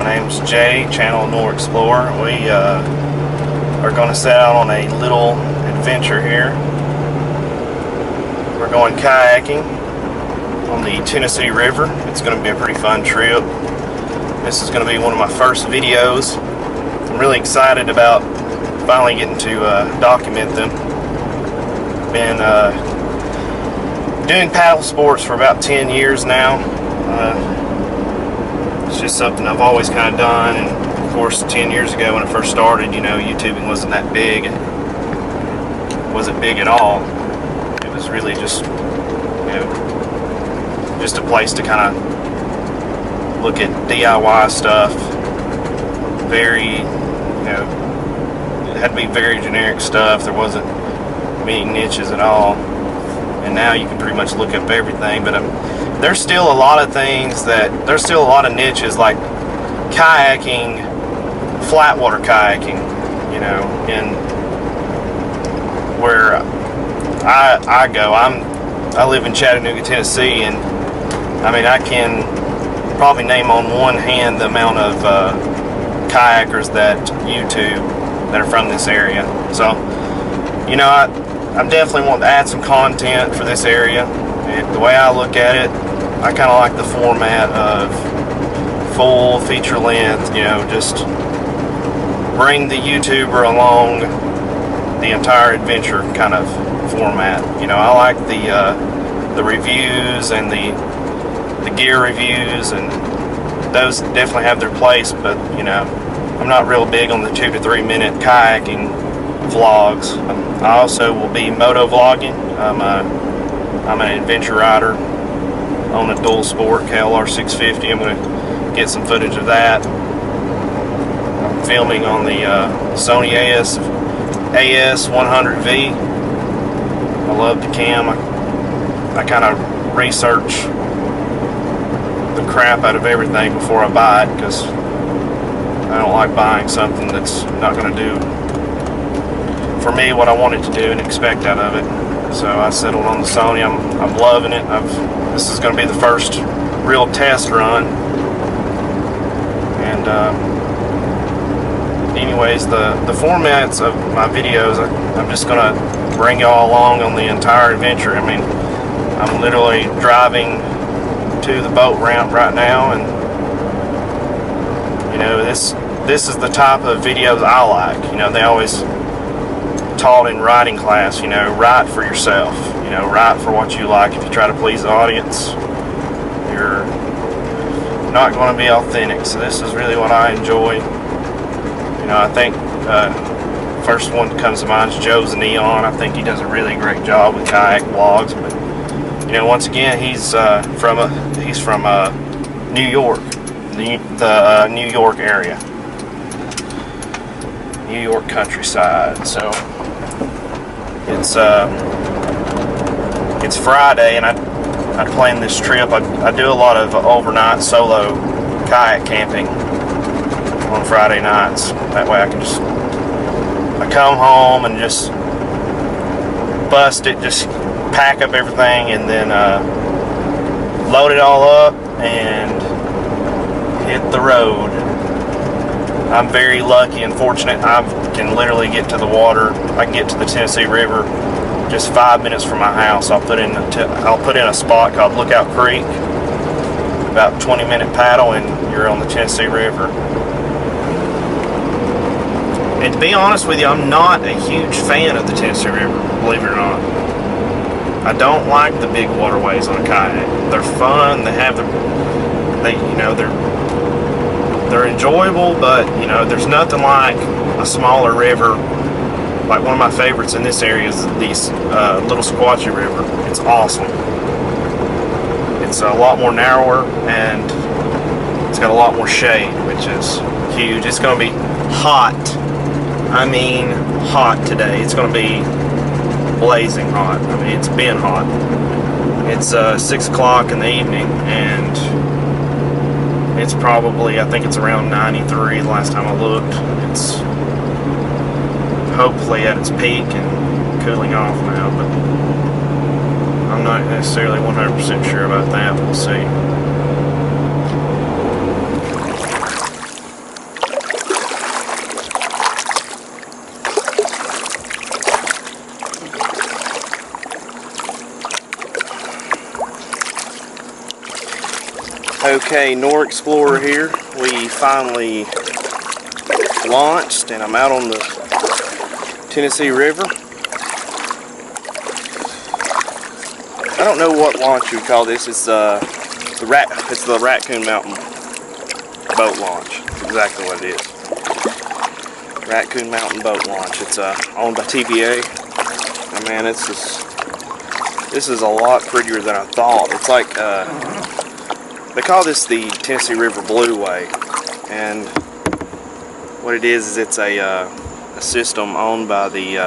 name's Jay, Channel Nor Explorer. We are going to set out on a little adventure here. We're going kayaking on the Tennessee River. It's going to be a pretty fun trip. This is going to be one of my first videos. I'm really excited about finally getting to document them. Been doing paddle sports for about 10 years now. It's just something I've always kind of done, and of course 10 years ago when it first started, you know, YouTubing wasn't that big. It wasn't big at all. It was really just, you know, just a place to kind of look at DIY stuff. Very, you know, it had to be very generic stuff. There wasn't many niches at all. And now you can pretty much look up everything, but there's still a lot of things there's still a lot of niches, like kayaking, flat water kayaking, you know, and where I go, I live in Chattanooga, Tennessee, and I mean, I can probably name on one hand the amount of kayakers that YouTube that are from this area. So, you know, I'm definitely wanting to add some content for this area. And the way I look at it, I kind of like the format of full feature length, you know, just bring the YouTuber along the entire adventure kind of format. You know, I like the reviews and the gear reviews, and those definitely have their place, but you know, I'm not real big on the 2 to 3 minute kayaking vlogs. I also will be moto vlogging. I'm an adventure rider on a dual sport KLR 650. I'm going to get some footage of that. I'm filming on the Sony AS100V. I love the cam. I kind of research the crap out of everything before I buy it, because I don't like buying something that's not going to do for me what I wanted to do and expect out of it. So I settled on the Sony. I'm loving it. This is going to be the first real test run. And anyways, the formats of my videos, I'm just going to bring y'all along on the entire adventure. I mean, I'm literally driving to the boat ramp right now, and you know, this is the type of videos I like. You know, they always taught in writing class, you know, write for yourself, you know, write for what you like. If you try to please the audience, you're not going to be authentic. So this is really what I enjoy. You know, I think first one that comes to mind is Joe's Neon. I think he does a really great job with kayak vlogs, but you know, once again, he's from New York, the New York area, New York countryside. So it's Friday, and I planned this trip. I do a lot of overnight solo kayak camping on Friday nights. That way I come home and just bust it, just pack up everything, and then load it all up and hit the road. I'm very lucky and fortunate. I can literally get to the water. I can get to the Tennessee River just 5 minutes from my house. I'll put in a spot called Lookout Creek, about 20-minute paddle, and you're on the Tennessee River. And to be honest with you, I'm not a huge fan of the Tennessee River, believe it or not. I don't like the big waterways on a kayak. They're fun. They're enjoyable, but you know, there's nothing like a smaller river. Like one of my favorites in this area is the Little Squatchy River. It's awesome. It's a lot more narrower, and it's got a lot more shade, which is huge. It's going to be hot. I mean, hot today. It's going to be blazing hot. I mean, it's been hot. It's 6 o'clock in the evening, and it's probably, I think it's around 93 the last time I looked. It's hopefully at its peak and cooling off now, but I'm not necessarily 100% sure about that. We'll see. Okay, Nor Explorer here. We finally launched and I'm out on the Tennessee River. I don't know what launch you would call this. It's the Raccoon Mountain boat launch. That's exactly what it is. Raccoon Mountain boat launch. It's owned by TVA. And man, this is a lot prettier than I thought. It's like they call this the Tennessee River Blueway, and what it is it's a system owned by the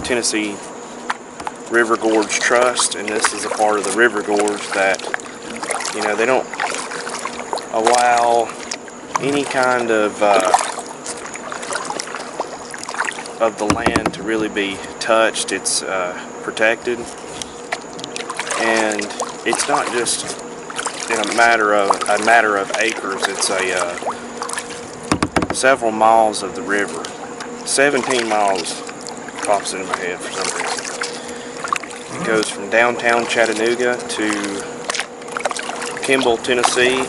Tennessee River Gorge Trust, and this is a part of the River Gorge that, you know, they don't allow any kind of the land to really be touched. It's protected, and it's not just in a matter of acres. It's several miles of the river. 17 miles pops into my head for some reason. It goes from downtown Chattanooga to Kimball, Tennessee,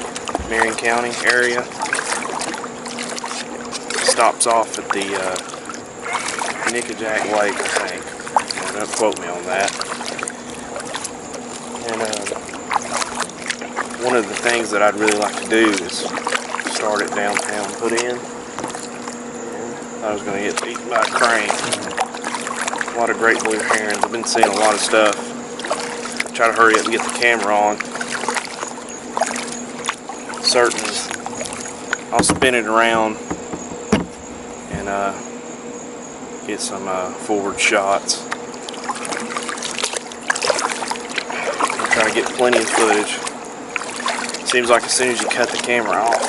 Marion County area. Stops off at the Nickajack Lake, I think. Don't quote me on that. And one of the things that I'd really like to do is start at downtown, put in. I was going to get eaten by a crane. A lot of great blue herons. I've been seeing a lot of stuff. Try to hurry up and get the camera on. Certainly, I'll spin it around and get some forward shots. I'll try to get plenty of footage. Seems like as soon as you cut the camera off,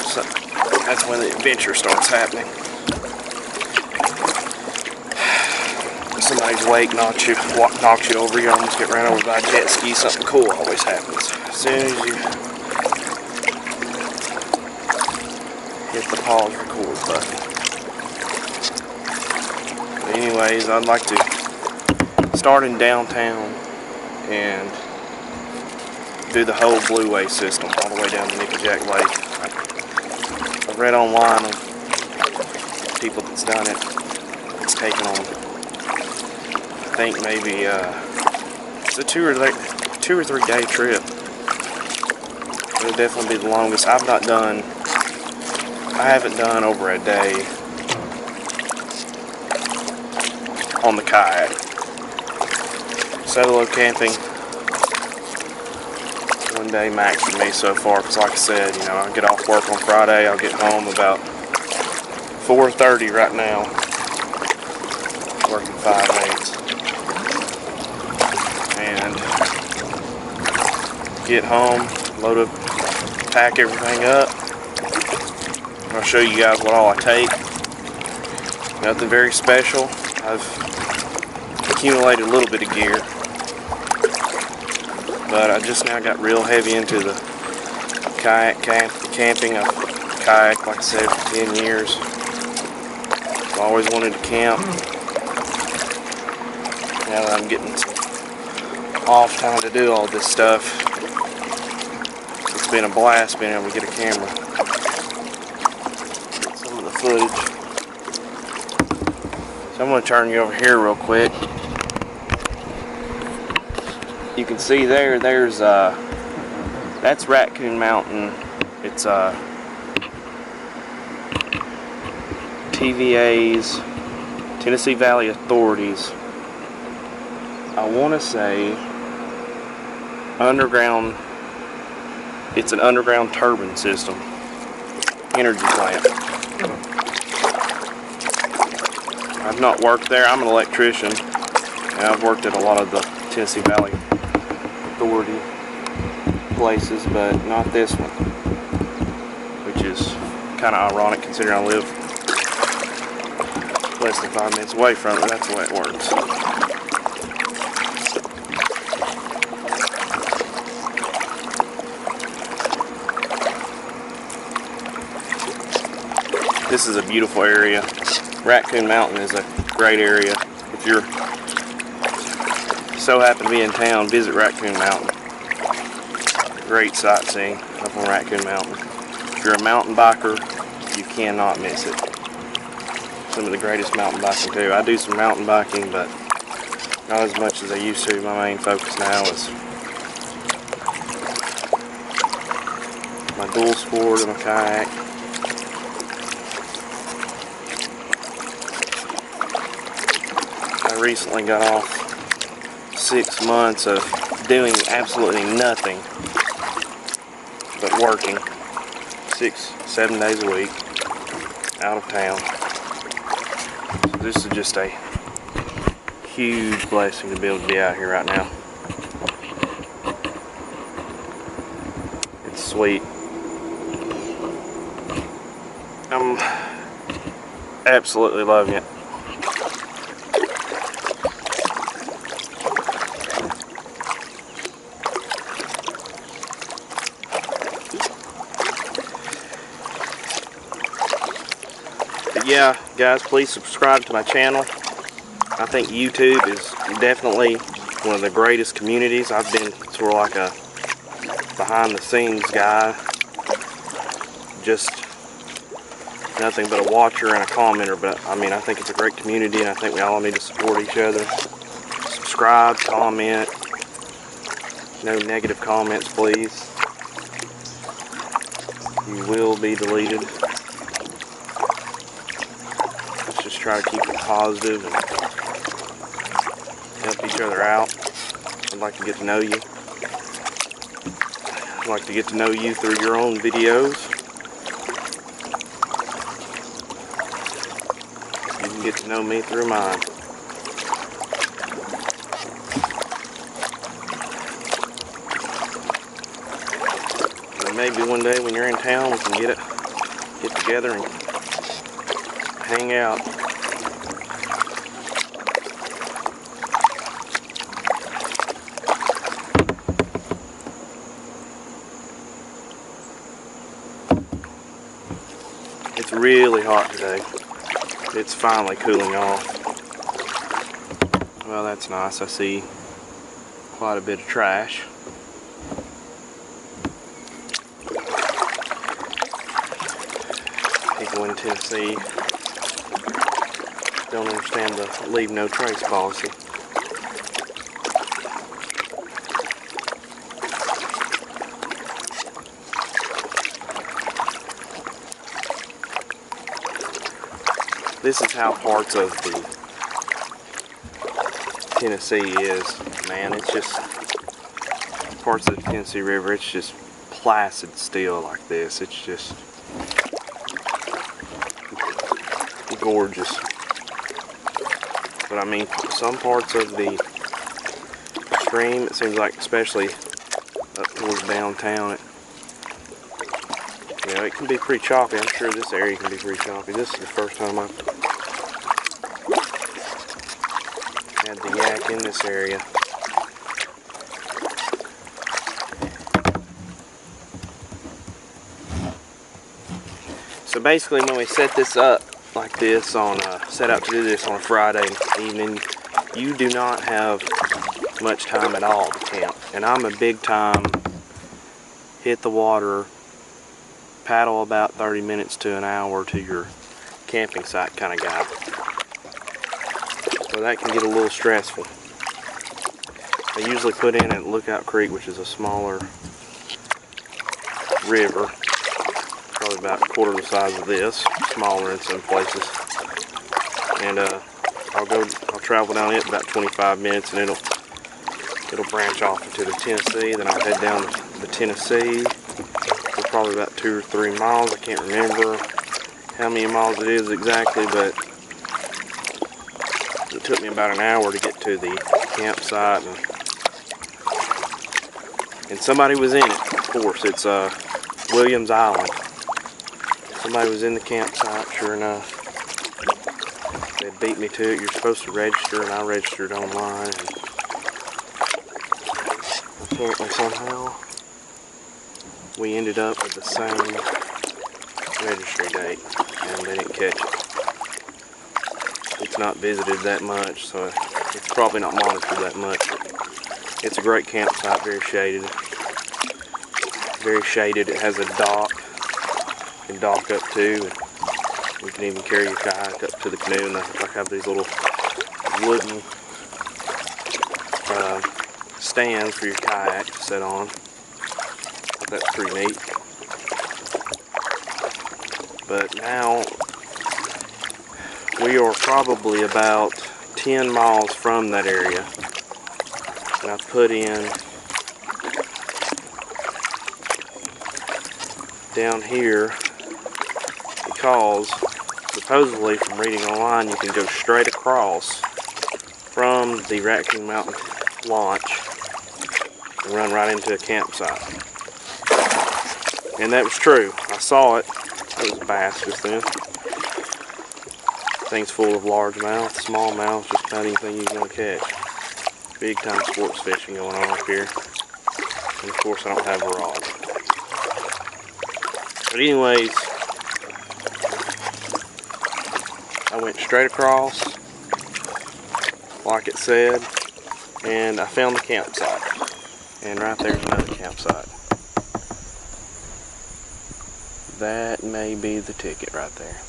so that's when the adventure starts happening. Somebody's wake knocks you over, you almost get ran over by a jet ski. Something cool always happens as soon as you hit the pause record button. But anyways, I'd like to start in downtown and do the whole Blueway system all the way down to Nickajack Lake. I read online of people that's done it. It's taken on, I think maybe it's a 2 or 3 day trip. It'll definitely be the longest. I haven't done over a day on the kayak. Solo camping, 1 day max for me so far, because like I said, you know, I get off work on Friday, I'll get home about 4:30 right now, working 5 days, and get home, load up, pack everything up. I'll show you guys what all I take. Nothing very special. I've accumulated a little bit of gear, but I just now got real heavy into the kayak camping. I've kayaked, like I said, for 10 years. I've always wanted to camp. Now that I'm getting off time to do all this stuff, it's been a blast being able to get a camera. Get some of the footage. So I'm going to turn you over here real quick. You can see there's that's Raccoon Mountain. It's TVA's, Tennessee Valley Authorities, I want to say underground, it's an underground turbine system, energy plant. I've not worked there. I'm an electrician, and I've worked at a lot of the Tennessee Valley Authority places, but not this one, which is kind of ironic considering I live less than 5 minutes away from it. That's the way it works. This is a beautiful area. Raccoon Mountain is a great area. If you're so happen to be in town, visit Raccoon Mountain. Great sightseeing up on Raccoon Mountain. If you're a mountain biker, you cannot miss it. Some of the greatest mountain biking too. I do some mountain biking, but not as much as I used to. My main focus now is my dual sport and my kayak. I recently got off 6 months of doing absolutely nothing but working 6-7 days a week out of town. So this is just a huge blessing to be able to be out here right now. It's sweet. I'm absolutely loving it. But yeah, guys, please subscribe to my channel. I think YouTube is definitely one of the greatest communities. I've been sort of like a behind the scenes guy, just nothing but a watcher and a commenter, but I mean, I think it's a great community and I think we all need to support each other. Subscribe, comment, no negative comments please. You will be deleted. Let's just try to keep it positive and help each other out. I'd like to get to know you. I'd like to get to know you through your own videos. You can get to know me through mine. And maybe one day when you're in town we can get together and hang out. It's really hot today. It's finally cooling off. Well, that's nice. I see quite a bit of trash. People in Tennessee don't understand the leave no trace policy. This is how parts of the Tennessee is, man. It's just parts of the Tennessee River. It's just placid still like this. It's just gorgeous. But I mean, some parts of the stream, it seems like, especially up towards downtown, it can be pretty choppy. I'm sure this area can be pretty choppy. This is the first time I've had the yak in this area. So basically, when we set this up like this on set out to do this on a Friday evening, you do not have much time at all to camp. And I'm a big time hit the water, paddle about 30 minutes to an hour to your camping site kind of guy. So that can get a little stressful. I usually put in at Lookout Creek, which is a smaller river, probably about a quarter the size of this, smaller in some places. And I'll travel down it about 25 minutes, and it'll branch off into the Tennessee. Then I'll head down to the Tennessee for probably about 2 or 3 miles. I can't remember how many miles it is exactly, but it took me about an hour to get to the campsite, and somebody was in it. Of course, it's Williams Island. Somebody was in the campsite, sure enough. They beat me to it. You're supposed to register, and I registered online. And apparently, somehow, we ended up with the same registry date, and they didn't catch it. It's not visited that much, so it's probably not monitored that much. It's a great campsite, very shaded. Very shaded. It has a dock. You can dock up to, and you can even carry your kayak up to the canoe. And I have these little wooden stands for your kayak to sit on. That's pretty neat. But now we are probably about 10 miles from that area, and I put in down here because supposedly from reading online you can go straight across from the Raccoon Mountain launch and run right into a campsite. And that was true. I saw it. It was a bass just then. Thing's full of largemouth, smallmouth, just about anything you're going to catch. Big time sports fishing going on up here. And of course I don't have a rod. But anyways, I went straight across, like it said, and I found the campsite. And right there's another campsite. That may be the ticket right there.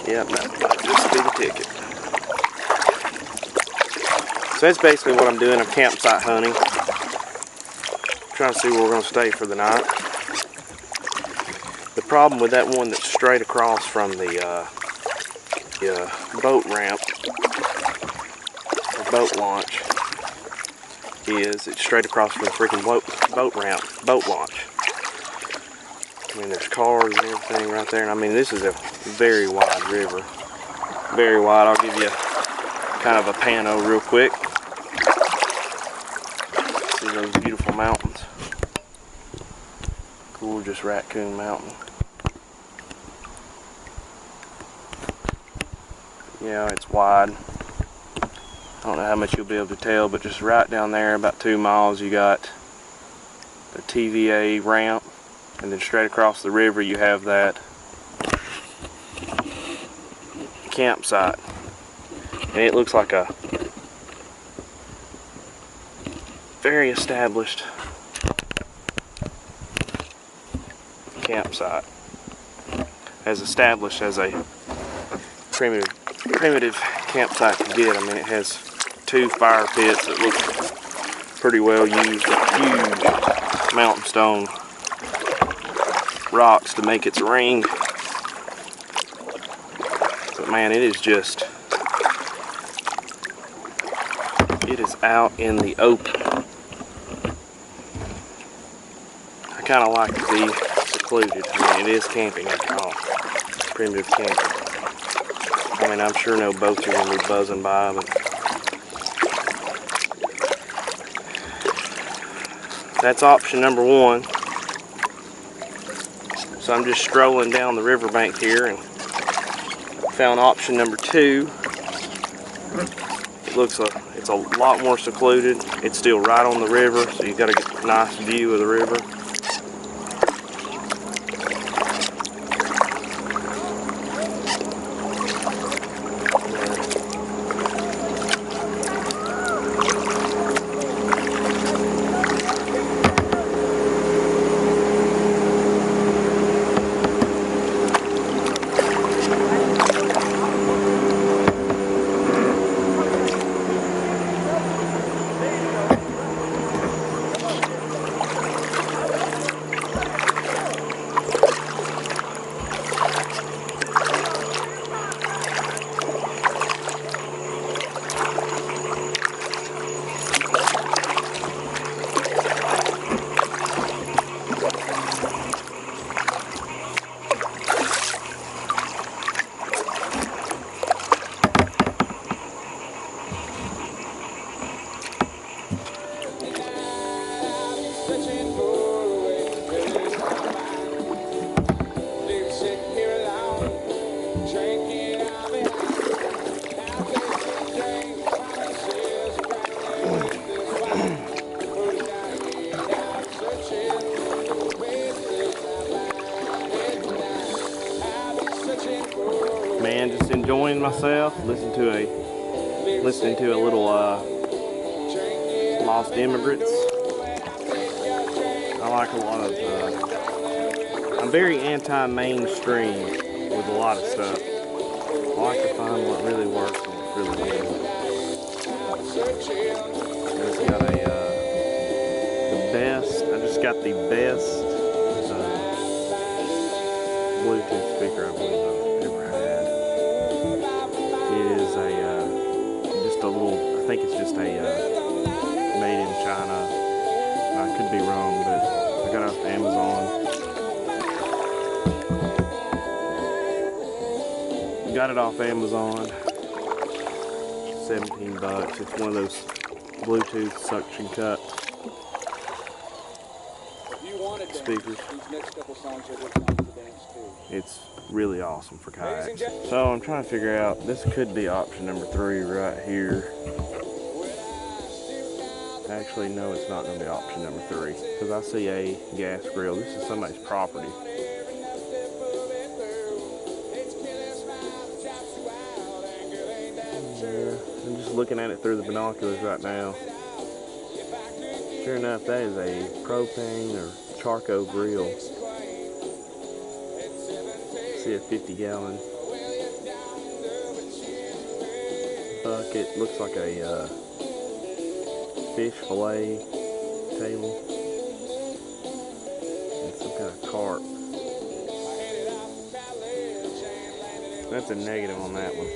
Yep, that might just be the ticket. So that's basically what I'm doing. I'm campsite hunting. Trying to see where we're going to stay for the night. The problem with that one that's straight across from the boat ramp, the boat launch, is it's straight across from the freaking boat ramp, boat launch. I mean, there's cars and everything right there. And I mean, this is a very wide river. Very wide. I'll give you kind of a pano real quick. See those beautiful mountains. Gorgeous Raccoon Mountain. Yeah, it's wide. I don't know how much you'll be able to tell, but just right down there, about 2 miles, you got the TVA ramp. And then straight across the river you have that campsite. And it looks like a very established campsite. As established as a primitive campsite can get. I mean, it has 2 fire pits that look pretty well used. Huge mountain stone rocks to make its ring. But man, it is out in the open. I kind of like to be secluded. I mean, it is camping after all. Primitive camping. I mean, I'm sure no boats are going to be buzzing by, but that's option number 1. So I'm just strolling down the riverbank here and found option number 2. It looks like it's a lot more secluded. It's still right on the river, so you've got to get a nice view of the river. enjoying myself, listening to a little Lost Immigrants. I like a lot of. I'm very anti-mainstream with a lot of stuff. I like to find what really works and what's really good. It's got the best. I just got the best Bluetooth speaker I believe I've ever had. It is just a little. I think it's just a made in China. I could be wrong, but I got it off Amazon. Got it off Amazon. 17 bucks. It's one of those Bluetooth suction cup speakers. It's really awesome for kayaks. So I'm trying to figure out, this could be option number 3 right here. Actually, no, it's not going to be option number 3 because I see a gas grill. This is somebody's property. I'm just looking at it through the binoculars right now. Sure enough, that is a propane or charcoal grill. See a 50-gallon bucket. Looks like a fish fillet table and some kind of carp. That's a negative on that one.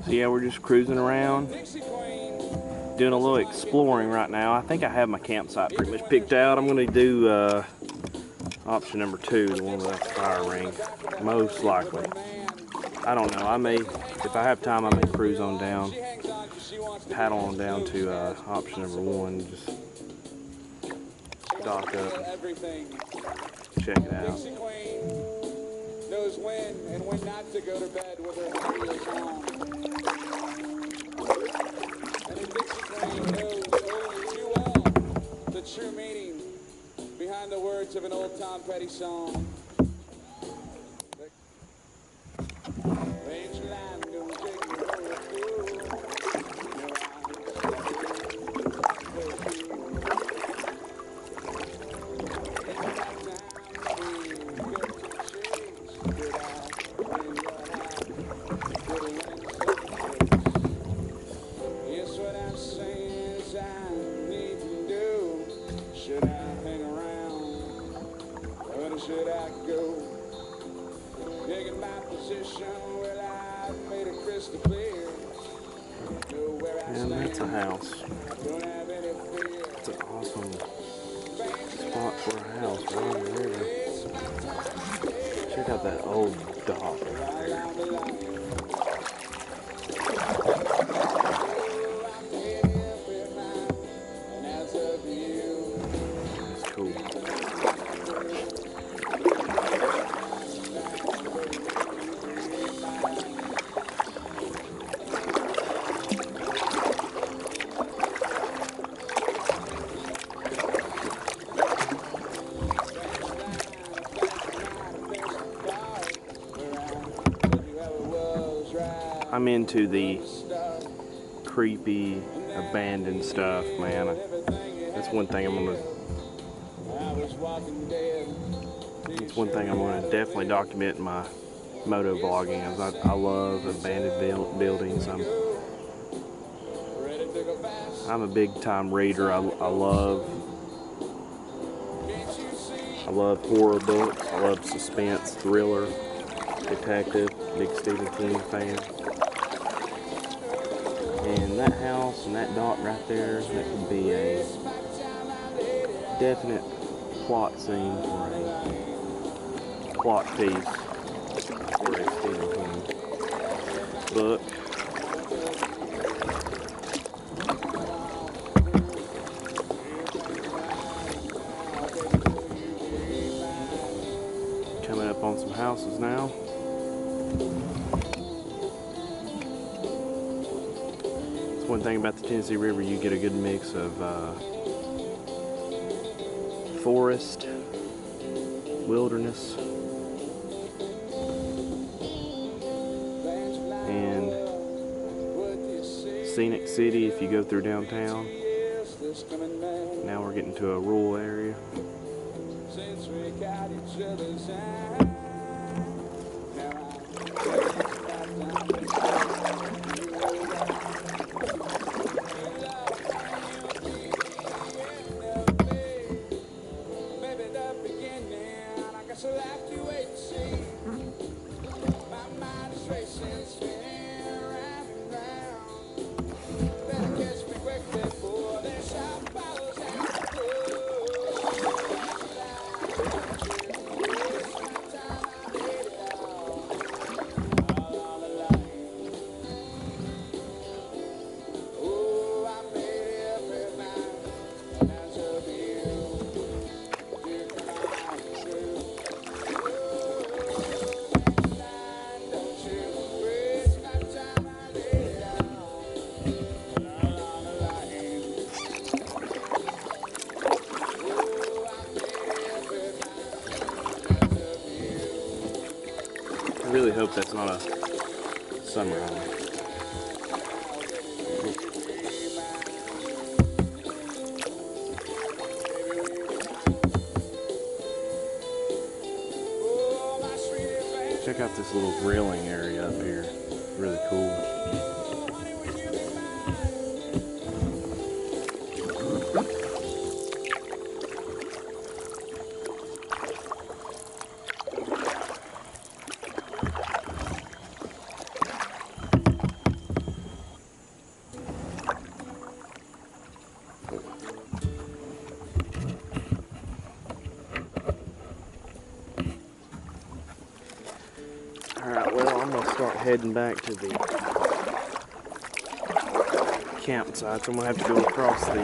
So yeah, we're just cruising around, doing a little exploring right now. I think I have my campsite pretty much picked out. I'm going to do option number 2, the one with that fire ring, most likely. I don't know. I may, if I have time, I may cruise on down, paddle on down to option number 1, just dock up, check it out. Knows when and when not to go to bed with her heels on. And the Dixie Queen knows only too well the true meaning behind the words of an old Tom Petty song. Should I go? Taking my position, well, I made it crystal clear. Know where I And that's a house. don't have any fear. It's an awesome spot for a house right on the river. Check out that old dock right there. That's cool. I'm into the creepy, abandoned stuff, man. That's one thing I'm gonna definitely document in my moto vlogging. I love abandoned buildings. I'm a big time reader. I love horror books. I love suspense, thriller, detective. Big Stephen King fan. And that house and that dock right there, that could be a definite plot scene for a plot piece. Facebook. Coming up on some houses now. That's one thing about the Tennessee River, you get a good mix of forest, wilderness, and scenic city if you go through downtown. Now we're getting to a rural area. Since we got each other's eye, maybe the beginning, I guess I'll have to wait and see. My mind is racing, spinning round and round. Better catch me quick before their shot follows out the blue. I really hope that's not a sunrise. Check out this little grilling area up here. Really cool. Alright, well, I'm going to start heading back to the campsite. So I'm going to have to go across the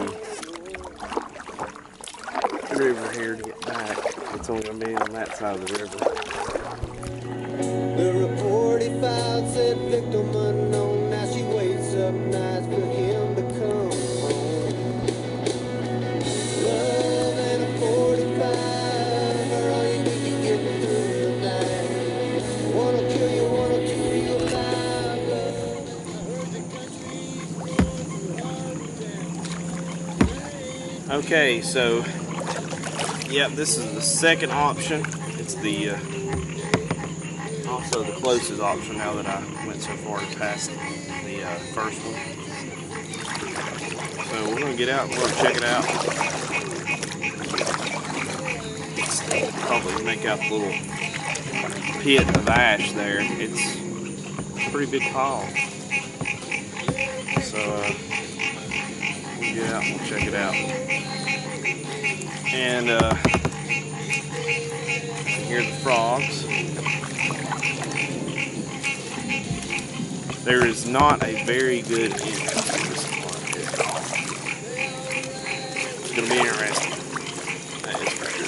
river here to get back. It's only going to be on that side of the river. The report he filed said victim unknown. Now she waits up nights for him to come home. Love and a 45 are all you need to get through the night. One will kill you, one will keep you alive. Okay, so yep, this is the second option. It's the also the closest option now that I went so far to pass the first one. So we're gonna get out and we're gonna check it out. Probably make out the little pit of ash there. It's a pretty big pile. So we'll get out and we'll check it out. And hear the frogs. There is not a very good entrance to this one. It's going to be interesting. That is for sure.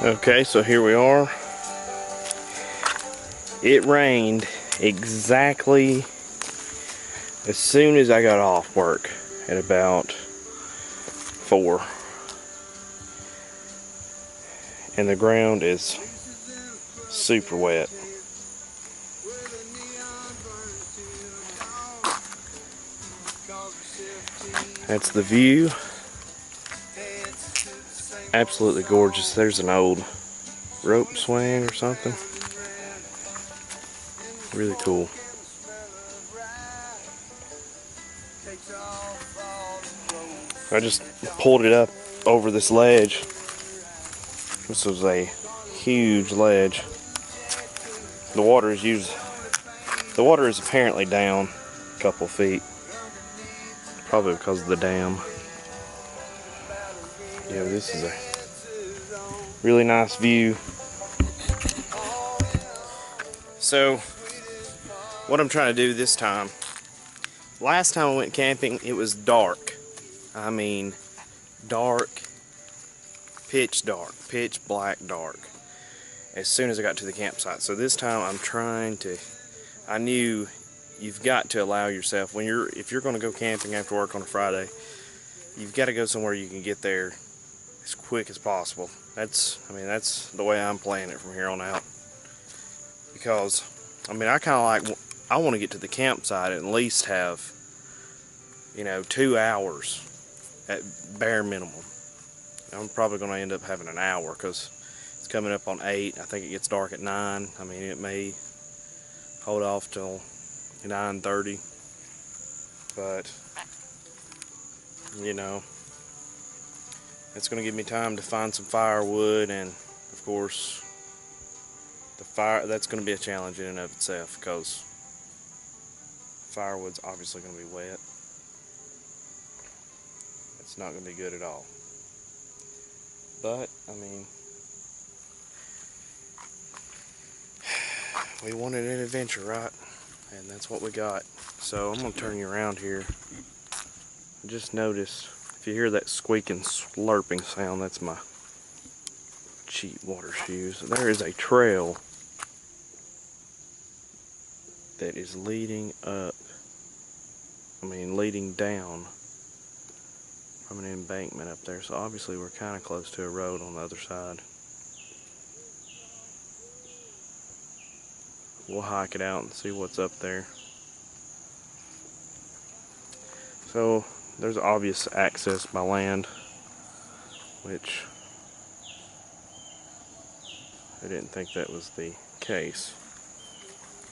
Okay, so here we are. It rained exactly as soon as I got off work at about 4. And the ground is super wet. That's the view. absolutely gorgeous. There's an old rope swing or something. Really cool. I just pulled it up over this ledge. This was a huge ledge. The water is apparently down a couple feet. Probably because of the dam. Yeah, this is a really nice view. So, what I'm trying to do this time, last time I went camping, it was dark. I mean, dark, pitch black dark, as soon as I got to the campsite. So this time I'm trying to, I knew you've got to allow yourself, if you're going to go camping after work on a Friday, you've got to go somewhere you can get there as quick as possible. That's the way I'm playing it from here on out. Because, I want to get to the campsite and at least have, 2 hours at bare minimum. I'm probably going to end up having an hour because it's coming up on 8. I think it gets dark at 9. I mean, it may hold off till 9:30. But, it's going to give me time to find some firewood, and of course, that's going to be a challenge in and of itself because firewood's obviously going to be wet. It's not going to be good at all. But, we wanted an adventure, right? And that's what we got. So I'm going to turn you around here. Just notice, if you hear that squeaking, slurping sound, that's my cheap water shoes. There is a trail that is leading down from an embankment up there. So obviously we're kind of close to a road on the other side. We'll hike it out and see what's up there. So there's obvious access by land, which I didn't think that was the case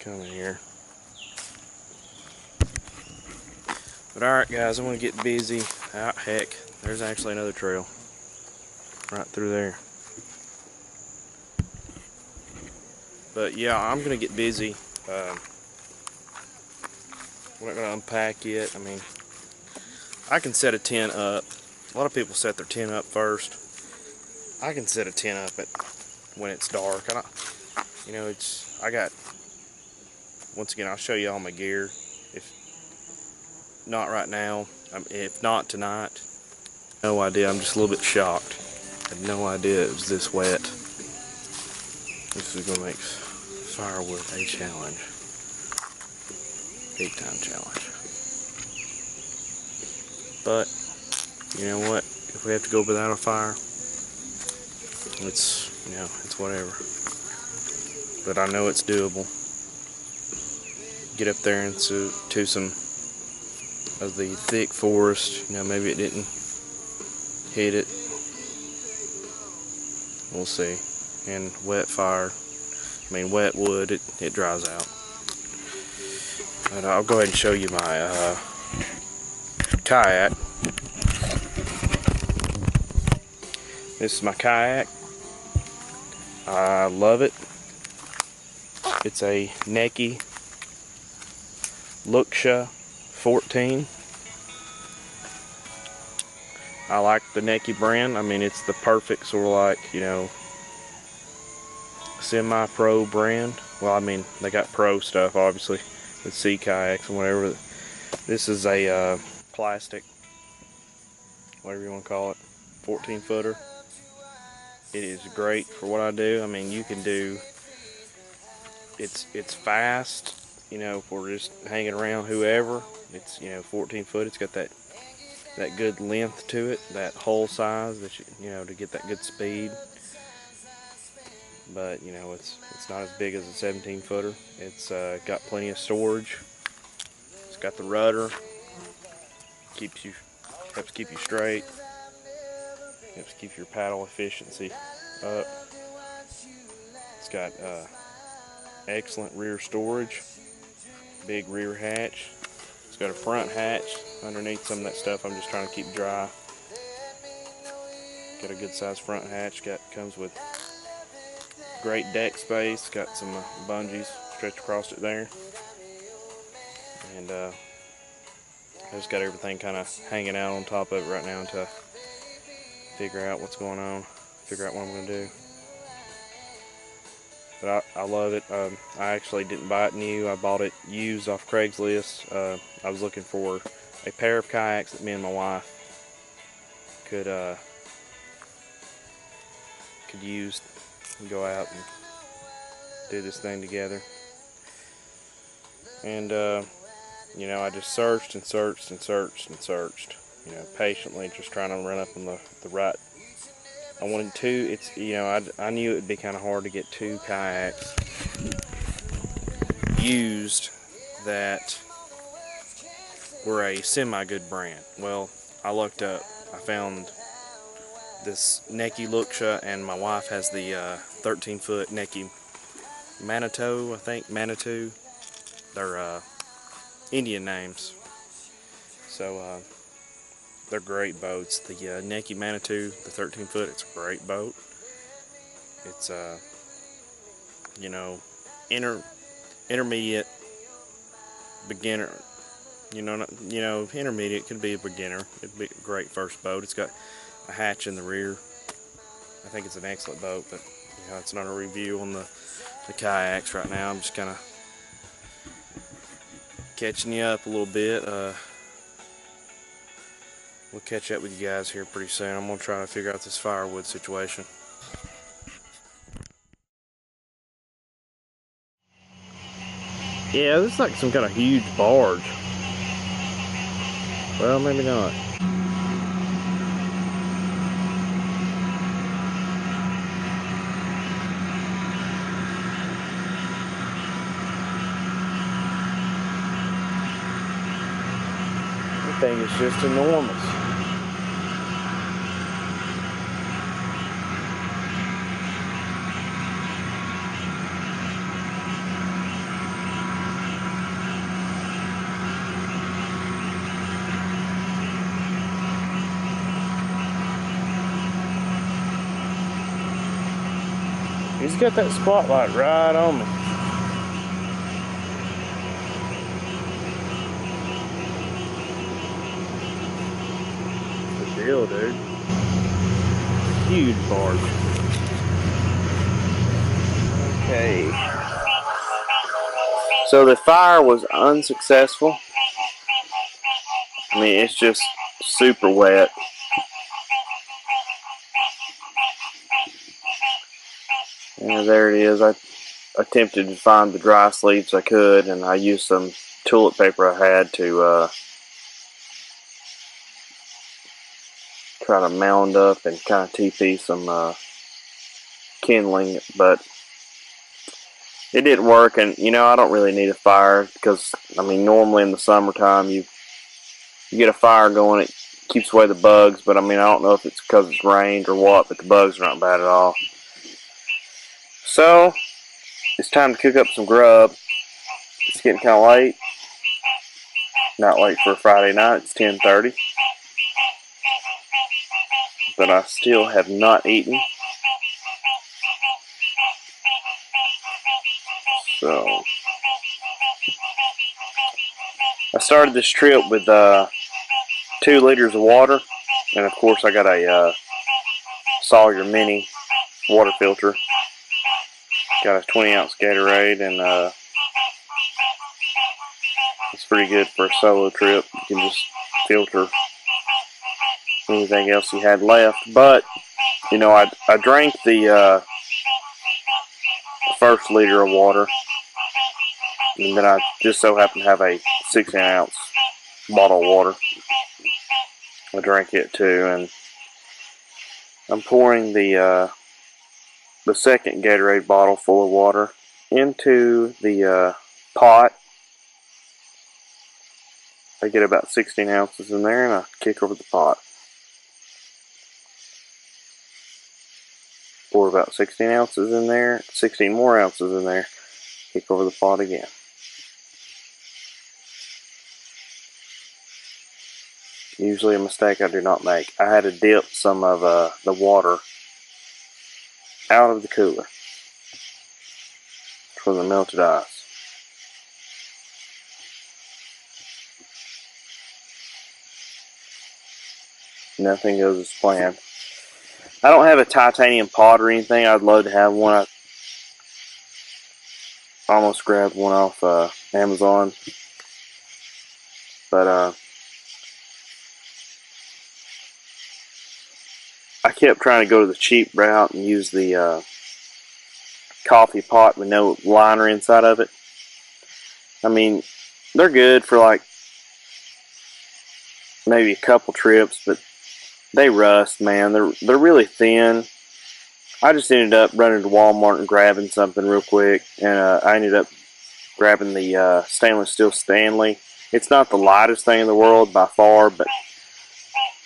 coming here. But alright guys, I'm going to get busy. Heck, there's actually another trail right through there. But yeah, I'm going to get busy. We're not going to unpack yet. I can set a tent up. A lot of people set their tent up first. I can set a tent up when it's dark. Once again, I'll show you all my gear. If not right now, if not tonight. No idea, I'm just a little bit shocked. I had no idea it was this wet. This is going to make firewood a challenge. Big time challenge. But, you know what? If we have to go without a fire, it's whatever. But I know it's doable. Get up there into some of the thick forest. Maybe it didn't hit it. We'll see. And wet wet wood, it dries out. But I'll go ahead and show you my kayak. This is my kayak. I love it. It's a Neki Luxia 14. I like the Neki brand. It's the perfect sort of like, semi-pro brand. Well, they got pro stuff, obviously, with sea kayaks and whatever. This is a plastic, whatever you want to call it, 14-footer. It is great for what I do. You can do, it's fast, for just hanging around whoever. It's, 14 foot. It's got that good length to it, that hull size that to get that good speed. But it's not as big as a 17-footer. It's got plenty of storage. It's got the rudder, helps keep you straight. Helps keep your paddle efficiency up. It's got excellent rear storage, big rear hatch. It's got a front hatch underneath some of that stuff I'm just trying to keep dry. Got a good sized front hatch. Comes with great deck space. Got some bungees stretched across it there, and I just got everything kind of hanging out on top of it right now until I figure out what's going on, figure out what I'm going to do. But I love it. I actually didn't buy it new. I bought it used off Craigslist. I was looking for a pair of kayaks that me and my wife could use and go out and do this thing together. And you know, I just searched and searched and searched and searched, you know, patiently, just trying to run up on the right. I wanted two. It's, you know, I knew it would be kind of hard to get two kayaks used that were a semi-good brand. Well, I looked up. I found this Neki Luksha, and my wife has the 13-foot Neki Manitou, I think, Manitou. They're Indian names. So they're great boats. The Neki Manitou, the 13-foot, it's a great boat. It's you know, intermediate, beginner. You know, intermediate could be a beginner. It'd be a great first boat. It's got a hatch in the rear. I think it's an excellent boat, but you know, it's not a review on the kayaks right now. I'm just kind of catching you up a little bit. We'll catch up with you guys here pretty soon. I'm gonna try to figure out this firewood situation. Yeah, this is like some kind of huge barge. Well, maybe not. The thing is just enormous. He's got that spotlight right on me. What's the deal, dude? Huge barge. Okay. So the fire was unsuccessful. I mean, it's just super wet. And there it is. I attempted to find the dry sleeves I could, and I used some toilet paper I had to try to mound up and kind of TP some kindling, but it didn't work. And you know, I don't really need a fire because, I mean, normally in the summertime you get a fire going, it keeps away the bugs, but I mean, I don't know if it's because it's rained or what, but the bugs are not bad at all. So it's time to cook up some grub. It's getting kind of late. Not late for a Friday night. It's 10:30. But I still have not eaten. So I started this trip with 2 liters of water, and of course I got a Sawyer Mini water filter. Got a 20-ounce Gatorade, and it's pretty good for a solo trip. You can just filter anything else you had left. But you know, I drank the first liter of water, and then I just so happened to have a 16-ounce bottle of water. I drank it too, and I'm pouring the second Gatorade bottle full of water into the pot. I get about 16 ounces in there, and I kick over the pot. pour about 16 ounces in there, 16 more ounces in there, kick over the pot again. Usually a mistake I do not make. I had to dip some of the water out of the cooler for the melted ice. Nothing goes as planned. I don't have a titanium pot or anything. I'd love to have one. I almost grabbed one off Amazon, but I kept trying to go to the cheap route and use the coffee pot with no liner inside of it. I mean, they're good for like maybe a couple trips, but they rust, man. They're really thin. I just ended up running to Walmart and grabbing something real quick, and I ended up grabbing the stainless steel Stanley. It's not the lightest thing in the world by far, but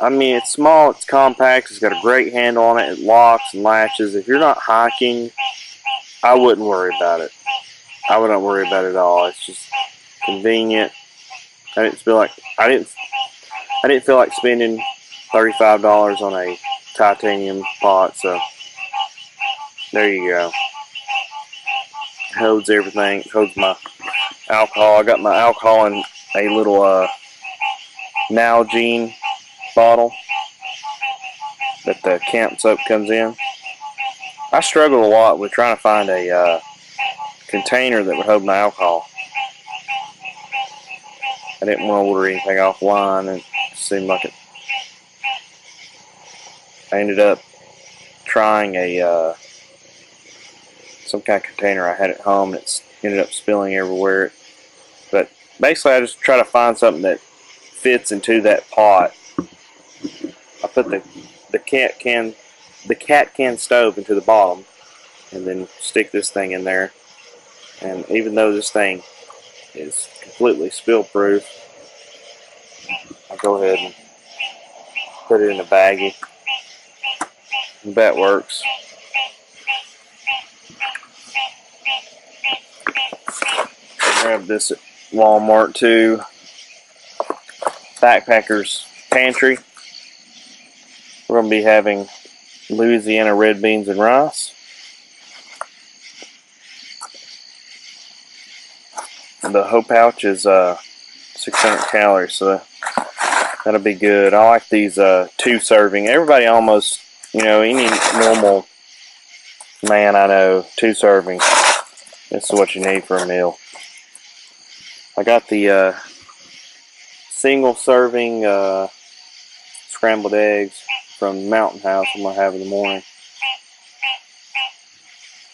I mean, it's small, it's compact, it's got a great handle on it, it locks and latches. If you're not hiking, I wouldn't worry about it. I wouldn't worry about it at all. It's just convenient. I didn't feel like spending $35 on a titanium pot, so there you go. Holds everything. Holds my alcohol. I got my alcohol in a little Nalgene bottle that the camp soap comes in. I struggled a lot with trying to find a container that would hold my alcohol. I didn't want to order anything offline, and it seemed like it. I ended up trying some kind of container I had at home, and it ended up spilling everywhere. But basically, I just try to find something that fits into that pot. I put the cat can stove into the bottom, and then stick this thing in there. And even though this thing is completely spill proof, I'll go ahead and put it in a baggie. And that works. Grab this at Walmart too. Backpacker's Pantry. We're going to be having Louisiana red beans and rice. The whole pouch is 600 calories, so that'll be good. I like these 2-serving. Everybody almost, any normal man I know, 2 servings. This is what you need for a meal. I got the single serving scrambled eggs from Mountain House I'm going to have in the morning.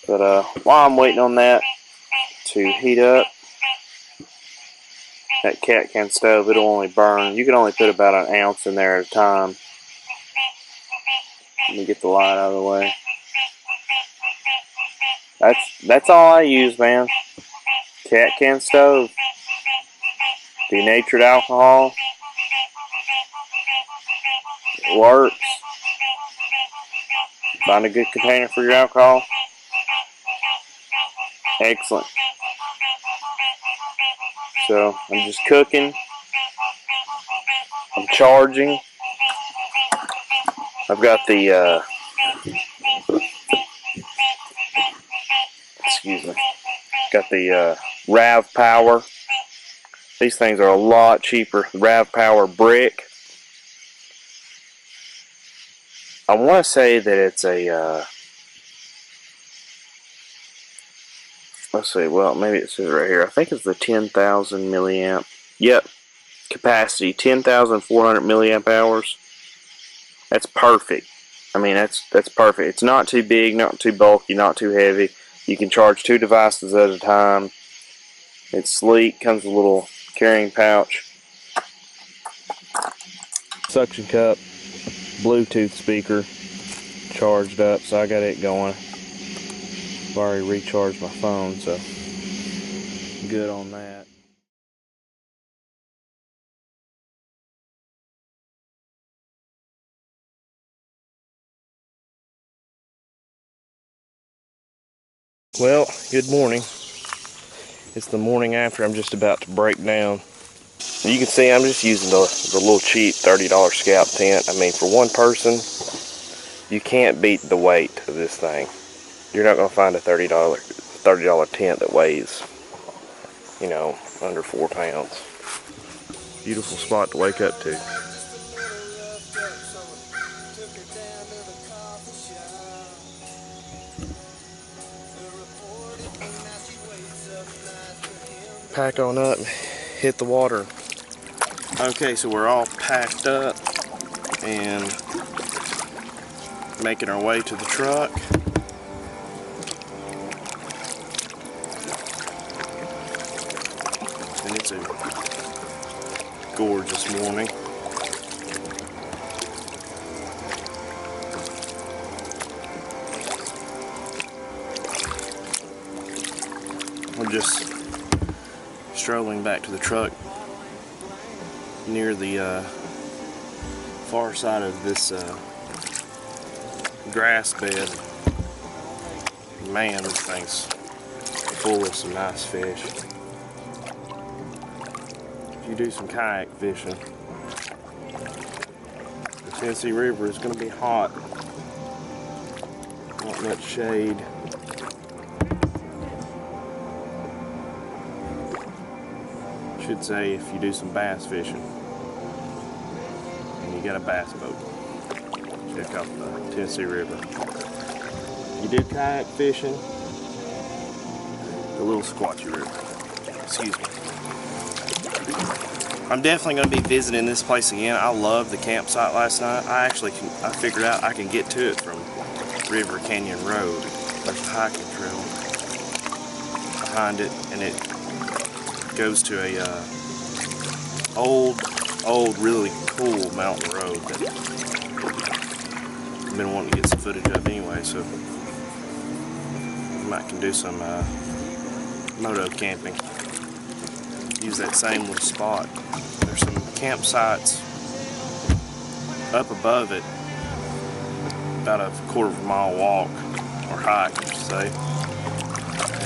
But while I'm waiting on that to heat up, that cat can stove, it'll only burn. You can only put about an ounce in there at a time. Let me get the light out of the way. That's all I use, man. Cat can stove. Denatured alcohol. It works. Find a good container for your alcohol. Excellent. So I'm just cooking. I'm charging. I've got the got the Rav Power. These things are a lot cheaper. Rav Power brick. I want to say that it's a let's see, well, maybe it says right here. I think it's the 10,000 milliamp. Yep, capacity 10,400 milliamp hours. That's perfect. I mean, that's perfect. It's not too big, not too bulky, not too heavy. You can charge 2 devices at a time. It's sleek. Comes with a little carrying pouch. Suction cup, Bluetooth speaker, charged up, so I got it going. I've already recharged my phone, so good on that. Well, good morning. It's the morning after. I'm just about to break down. You can see I'm just using the little cheap $30 scalp tent. I mean, for one person, you can't beat the weight of this thing. You're not going to find a $30 tent that weighs, you know, under 4 pounds. Beautiful spot to wake up to. Pack on up, hit the water. Okay, so we're all packed up and making our way to the truck. And it's a gorgeous morning. We're just strolling back to the truck near the far side of this grass bed. Man, this thing's full of some nice fish. If you do some kayak fishing, the Tennessee River is going to be hot. Not much shade. Should say if you do some bass fishing and you got a bass boat, check out the Tennessee River. If you do kayak fishing, the little squatchy river. Excuse me. I'm definitely going to be visiting this place again. I love the campsite last night. I figured out I can get to it from River Canyon Road. There's a hiking trail behind it, and it goes to a old, really cool mountain road that I've been wanting to get some footage of anyway, so we might can do some moto camping. Use that same little spot. There's some campsites up above it, about a quarter-of-a-mile walk, or hike, I should say,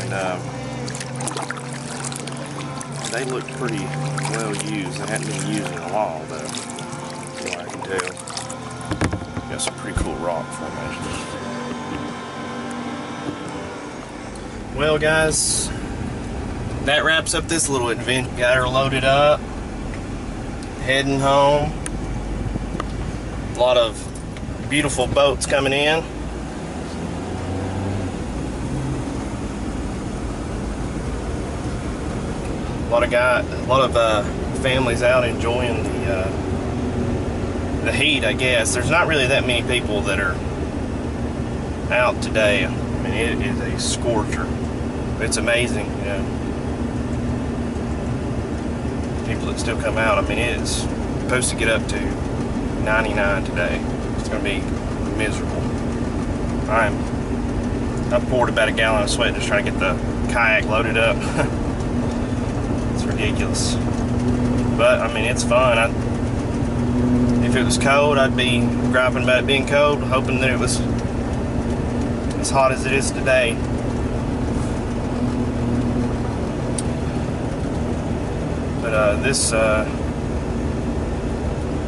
and they look pretty well used. They hadn't been used in a while, though, from what I can tell. Got some pretty cool rock formations. Well, guys, that wraps up this little adventure. Got her loaded up, heading home. A lot of beautiful boats coming in. A lot of families out enjoying the heat, I guess. There's not really that many people that are out today. I mean, it is a scorcher. It's amazing, you know. People that still come out. I mean, it's supposed to get up to 99 today. It's going to be miserable. I poured about a gallon of sweat just trying to get the kayak loaded up. Ridiculous, but I mean, it's fun. If it was cold, I'd be griping about it being cold, hoping that it was as hot as it is today. But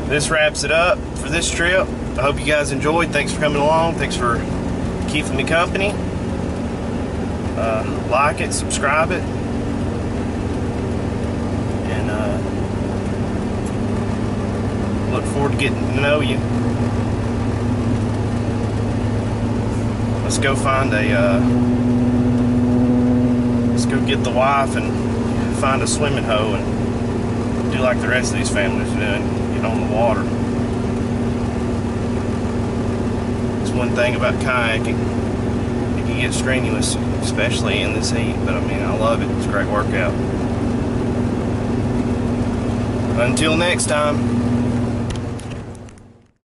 this wraps it up for this trip. I hope you guys enjoyed. Thanks for coming along. Thanks for keeping me company. Like it, subscribe it. Look forward to getting to know you. Let's go find let's go get the wife and find a swimming hole and do like the rest of these families are doing, get on the water. It's one thing about kayaking. It can get strenuous, especially in this heat, but I mean, I love it. It's a great workout. Until next time.